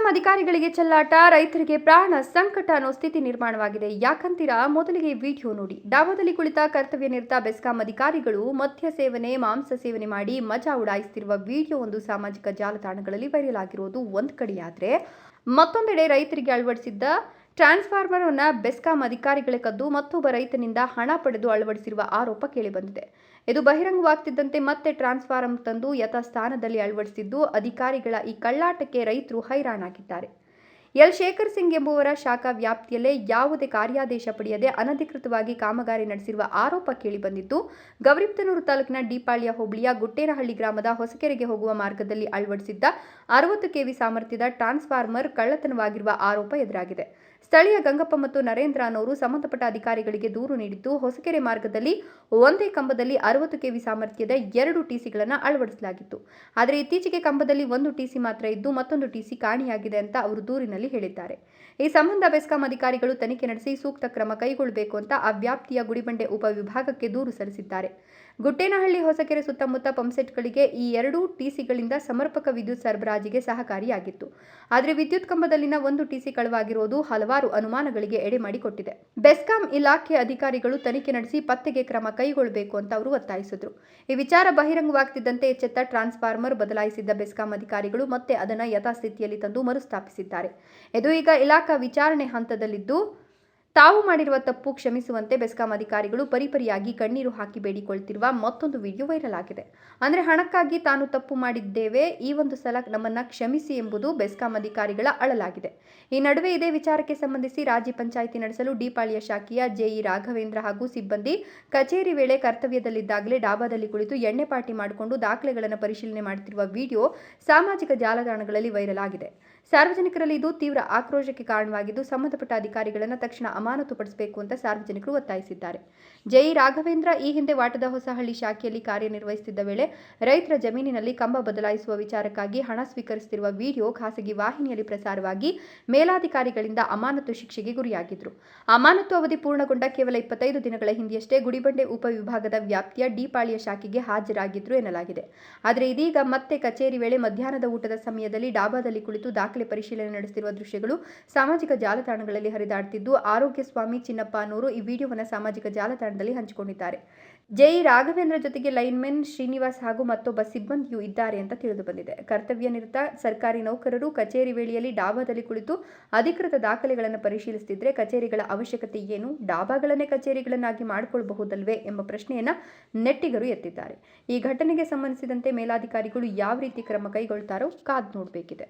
ಅಧಿಕಾರಿಗಳಿಗೆ ಚೆಲ್ಲಾಟ, ರೈತರಿಗೆ ಪ್ರಾಣ ಸಂಕಟ ಅನ್ನೋ ಸ್ಥಿತಿ ನಿರ್ಮಾಣವಾಗಿದೆ. ಯಾಕಂತೀರಾ? ಮೊದಲಿಗೆ ವಿಡಿಯೋ ನೋಡಿ. ಡಾಬಾದಲ್ಲಿ ಕುಳಿತ ಕರ್ತವ್ಯ ನಿರತ ಬೆಸ್ಕಾಂ ಅಧಿಕಾರಿಗಳು ಮದ್ಯ ಸೇವನೆ, ಮಾಂಸ ಸೇವನೆ ಮಾಡಿ ಮಜಾ ಉಡಾಯಿಸುತ್ತಿರುವ ವಿಡಿಯೋ ಒಂದು ಸಾಮಾಜಿಕ ಜಾಲತಾಣಗಳಲ್ಲಿ ವೈರಲ್ ಆಗಿರೋದು ಒಂದು ಕಡೆಯಾದ್ರೆ, ಮತ್ತೊಂದೆಡೆ ರೈತರಿಗೆ ಅಳವಡಿಸಿದ್ದ ಟ್ರಾನ್ಸ್ಫಾರ್ಮರ್ ಅನ್ನು ಬೆಸ್ಕಾಂ ಅಧಿಕಾರಿಗಳೇ ಕದ್ದು ಮತ್ತೊಬ್ಬ ರೈತನಿಂದ ಹಣ ಪಡೆದು ಅಳವಡಿಸಿರುವ ಆರೋಪ ಕೇಳಿಬಂದಿದೆ. ಇದು ಬಹಿರಂಗವಾಗ್ತಿದ್ದಂತೆ ಮತ್ತೆ ಟ್ರಾನ್ಸ್ಫಾರ್ಮರ್ ತಂದು ಯಥಾಸ್ಥಾನದಲ್ಲಿ ಅಳವಡಿಸಿದ್ದು, ಅಧಿಕಾರಿಗಳ ಈ ಕಳ್ಳಾಟಕ್ಕೆ ರೈತರು ಹೈರಾಣಾಗಿದ್ದಾರೆ. ಎಲ್ ಶೇಖರ್ ಸಿಂಗ್ ಎಂಬುವರ ಶಾಖಾ ವ್ಯಾಪ್ತಿಯಲ್ಲೇ ಯಾವುದೇ ಕಾರ್ಯಾದೇಶ ಪಡೆಯದೆ ಅನಧಿಕೃತವಾಗಿ ಕಾಮಗಾರಿ ನಡೆಸಿರುವ ಆರೋಪ ಕೇಳಿಬಂದಿದ್ದು, ಗೌರಿಬಿದನೂರು ತಾಲೂಕಿನ ಡಿಪಾಳ್ಯ ಹೋಬಳಿಯ ಗುಟ್ಟೇನಹಳ್ಳಿ ಗ್ರಾಮದ ಹೊಸಕೆರೆಗೆ ಹೋಗುವ ಮಾರ್ಗದಲ್ಲಿ ಅಳವಡಿಸಿದ್ದ 60 ಕೆವಿ ಸಾಮರ್ಥ್ಯದ ಟ್ರಾನ್ಸ್ಫಾರ್ಮರ್ ಕಳ್ಳತನವಾಗಿರುವ ಆರೋಪ ಎದುರಾಗಿದೆ. ಸ್ಥಳೀಯ ಗಂಗಪ್ಪ ಮತ್ತು ನರೇಂದ್ರ ಅನ್ನೋರು ಸಂಬಂಧಪಟ್ಟ ಅಧಿಕಾರಿಗಳಿಗೆ ದೂರು ನೀಡಿದ್ದು, ಹೊಸಕೆರೆ ಮಾರ್ಗದಲ್ಲಿ ಒಂದೇ ಕಂಬದಲ್ಲಿ 60 ಕೆವಿ ಸಾಮರ್ಥ್ಯದ 2 ಟಿಸಿಗಳನ್ನು ಅಳವಡಿಸಲಾಗಿತ್ತು. ಆದರೆ ಇತ್ತೀಚೆಗೆ ಕಂಬದಲ್ಲಿ 1 ಟಿಸಿ ಮಾತ್ರ ಇದ್ದು ಮತ್ತೊಂದು ಟಿಸಿ ಕಾಣೆಯಾಗಿದೆ ಅಂತ ಅವರು ದೂರಿನಲ್ಲಿ ಹೇಳಿದ್ದಾರೆ. ಈ ಸಂಬಂಧ ಬೆಸ್ಕಾಂ ಅಧಿಕಾರಿಗಳು ತನಿಖೆ ನಡೆಸಿ ಸೂಕ್ತ ಕ್ರಮ ಕೈಗೊಳ್ಳಬೇಕು ಅಂತ ಆ ವ್ಯಾಪ್ತಿಯ ಗುಡಿಬಂಡೆ ಉಪವಿಭಾಗಕ್ಕೆ ದೂರು ಸಲ್ಲಿಸಿದ್ದಾರೆ. ಗುಟ್ಟೇನಹಳ್ಳಿ ಹೊಸಕೆರೆ ಸುತ್ತಮುತ್ತ ಪಂಪ್ಸೆಟ್ಗಳಿಗೆ ಈ 2 ಟಿಸಿಗಳಿಂದ ಸಮರ್ಪಕ ವಿದ್ಯುತ್ ಸರಬರಾಜಿಗೆ ಸಹಕಾರಿಯಾಗಿತ್ತು. ಆದರೆ ವಿದ್ಯುತ್ ಕಂಬದಲ್ಲಿನ 1 ಟಿಸಿ ಕಳವಾಗಿರುವುದು ಹಲವಾರು ಅನುಮಾನಗಳಿಗೆ ಎಡೆ ಮಾಡಿಕೊಟ್ಟಿದೆ. ಬೆಸ್ಕಾಂ ಇಲಾಖೆ ಅಧಿಕಾರಿಗಳು ತನಿಖೆ ನಡೆಸಿ ಪತ್ತೆಗೆ ಕ್ರಮ ಕೈಗೊಳ್ಳಬೇಕು ಅಂತ ಅವರು ಒತ್ತಾಯಿಸಿದರು. ಈ ವಿಚಾರ ಬಹಿರಂಗವಾಗ್ತಿದ್ದಂತೆ ಎಚ್ಚೆತ್ತ ಟ್ರಾನ್ಸ್ಫಾರ್ಮರ್ ಬದಲಾಯಿಸಿದ್ದ ಬೆಸ್ಕಾಂ ಅಧಿಕಾರಿಗಳು ಮತ್ತೆ ಅದನ್ನು ಯಥಾಸ್ಥಿತಿಯಲ್ಲಿ ತಂದು ಮರುಸ್ಥಾಪಿಸಿದ್ದಾರೆ. ಇದು ಈಗ ಇಲಾಖಾ ವಿಚಾರಣೆ ಹಂತದಲ್ಲಿದ್ದು, ತಾವು ಮಾಡಿರುವ ತಪ್ಪು ಕ್ಷಮಿಸುವಂತೆ ಬೆಸ್ಕಾಂ ಅಧಿಕಾರಿಗಳು ಪರಿಪರಿಯಾಗಿ ಕಣ್ಣೀರು ಹಾಕಿ ಬೇಡಿಕೊಳ್ತಿರುವ ಮತ್ತೊಂದು ವಿಡಿಯೋ ವೈರಲ್ ಆಗಿದೆ. ಅಂದರೆ ಹಣಕ್ಕಾಗಿ ತಾನು ತಪ್ಪು ಮಾಡಿದ್ದೇವೆ, ಈ ಒಂದು ಸಲ ನಮ್ಮನ್ನ ಕ್ಷಮಿಸಿ ಎಂಬುದು ಬೆಸ್ಕಾಂ ಅಧಿಕಾರಿಗಳ ಅಳಲಾಗಿದೆ. ಈ ನಡುವೆ ಇದೇ ವಿಚಾರಕ್ಕೆ ಸಂಬಂಧಿಸಿ ರಾಜಿ ಪಂಚಾಯಿತಿ ನಡೆಸಲು ಡಿಪಾಳ್ಯ ಶಾಖೆಯ ಜೆಇ ರಾಘವೇಂದ್ರ ಹಾಗೂ ಸಿಬ್ಬಂದಿ ಕಚೇರಿ ವೇಳೆ ಕರ್ತವ್ಯದಲ್ಲಿದ್ದಾಗಲೇ ಡಾಬಾದಲ್ಲಿ ಕುಳಿತು ಎಣ್ಣೆ ಪಾರ್ಟಿ ಮಾಡಿಕೊಂಡು ದಾಖಲೆಗಳನ್ನು ಪರಿಶೀಲನೆ ಮಾಡುತ್ತಿರುವ ವಿಡಿಯೋ ಸಾಮಾಜಿಕ ಜಾಲತಾಣಗಳಲ್ಲಿ ವೈರಲ್ ಆಗಿದೆ. ಸಾರ್ವಜನಿಕರಲ್ಲಿ ಇದು ತೀವ್ರ ಆಕ್ರೋಶಕ್ಕೆ ಕಾರಣವಾಗಿದ್ದು, ಸಂಬಂಧಪಟ್ಟ ಅಧಿಕಾರಿಗಳನ್ನು ತಕ್ಷಣ ಅಮಾನತುಪಡಿಸಬೇಕು ಅಂತ ಸಾರ್ವಜನಿಕರು ಒತ್ತಾಯಿಸಿದ್ದಾರೆ. ಜೆಇ ರಾಘವೇಂದ್ರ ಈ ಹಿಂದೆ ವಾಟದ ಹೊಸಹಳ್ಳಿ ಶಾಖೆಯಲ್ಲಿ ಕಾರ್ಯನಿರ್ವಹಿಸುತ್ತಿದ್ದ ವೇಳೆ ರೈತರ ಜಮೀನಿನಲ್ಲಿ ಕಂಬ ಬದಲಾಯಿಸುವ ವಿಚಾರಕ್ಕಾಗಿ ಹಣ ಸ್ವೀಕರಿಸುತ್ತಿರುವ ವಿಡಿಯೋ ಖಾಸಗಿ ವಾಹಿನಿಯಲ್ಲಿ ಪ್ರಸಾರವಾಗಿ ಮೇಲಾಧಿಕಾರಿಗಳಿಂದ ಅಮಾನತು ಶಿಕ್ಷೆಗೆ ಗುರಿಯಾಗಿದ್ದರು. ಅಮಾನತು ಅವಧಿ ಪೂರ್ಣಗೊಂಡ ಕೇವಲ 25 ದಿನಗಳ ಹಿಂದೆಯಷ್ಟೇ ಗುಡಿಬಂಡೆ ಉಪವಿಭಾಗದ ವ್ಯಾಪ್ತಿಯ ಡಿಪಾಳ್ಯ ಶಾಖೆಗೆ ಹಾಜರಾಗಿದ್ರು ಎನ್ನಲಾಗಿದೆ. ಆದರೆ ಇದೀಗ ಮತ್ತೆ ಕಚೇರಿ ವೇಳೆ ಮಧ್ಯಾಹ್ನದ ಊಟದ ಸಮಯದಲ್ಲಿ ಡಾಬಾದಲ್ಲಿ ಕುಳಿತು ದಾಖಲೆ ಪರಿಶೀಲನೆ ನಡೆಸುತ್ತಿರುವ ದೃಶ್ಯಗಳು ಸಾಮಾಜಿಕ ಜಾಲತಾಣಗಳಲ್ಲಿ ಹರಿದಾಡುತ್ತಿದ್ದು, ಆರೋಗ್ಯ ಸ್ವಾಮಿ ಚಿನ್ನಪ್ಪ ಅನ್ನೋರು ಈ ವಿಡಿಯೋವನ್ನು ಸಾಮಾಜಿಕ ಜಾಲತಾಣದಲ್ಲಿ ಹಂಚಿಕೊಂಡಿದ್ದಾರೆ. ಜೆಇ ರಾಘವೇಂದ್ರ ಜೊತೆಗೆ ಲೈನ್ಮೆನ್ ಶ್ರೀನಿವಾಸ್ ಹಾಗೂ ಮತ್ತೊಬ್ಬ ಸಿಬ್ಬಂದಿಯೂ ಇದ್ದಾರೆ ಅಂತ ತಿಳಿದು ಬಂದಿದೆ. ಕರ್ತವ್ಯ ನಿರತ ಸರ್ಕಾರಿ ನೌಕರರು ಕಚೇರಿ ವೇಳೆಯಲ್ಲಿ ಡಾಬಾದಲ್ಲಿ ಕುಳಿತು ಅಧಿಕೃತ ದಾಖಲೆಗಳನ್ನು ಪರಿಶೀಲಿಸುತ್ತಿದ್ರೆ ಕಚೇರಿಗಳ ಅವಶ್ಯಕತೆ ಏನು? ಡಾಬಾಗಳನ್ನೇ ಕಚೇರಿಗಳನ್ನಾಗಿ ಮಾಡಿಕೊಳ್ಳಬಹುದಲ್ವೇ ಎಂಬ ಪ್ರಶ್ನೆಯನ್ನ ನೆಟ್ಟಿಗರು ಎತ್ತಿದ್ದಾರೆ. ಈ ಘಟನೆಗೆ ಸಂಬಂಧಿಸಿದಂತೆ ಮೇಲಾಧಿಕಾರಿಗಳು ಯಾವ ರೀತಿ ಕ್ರಮ ಕೈಗೊಳ್ತಾರೋ ಕಾದು ನೋಡಬೇಕಿದೆ.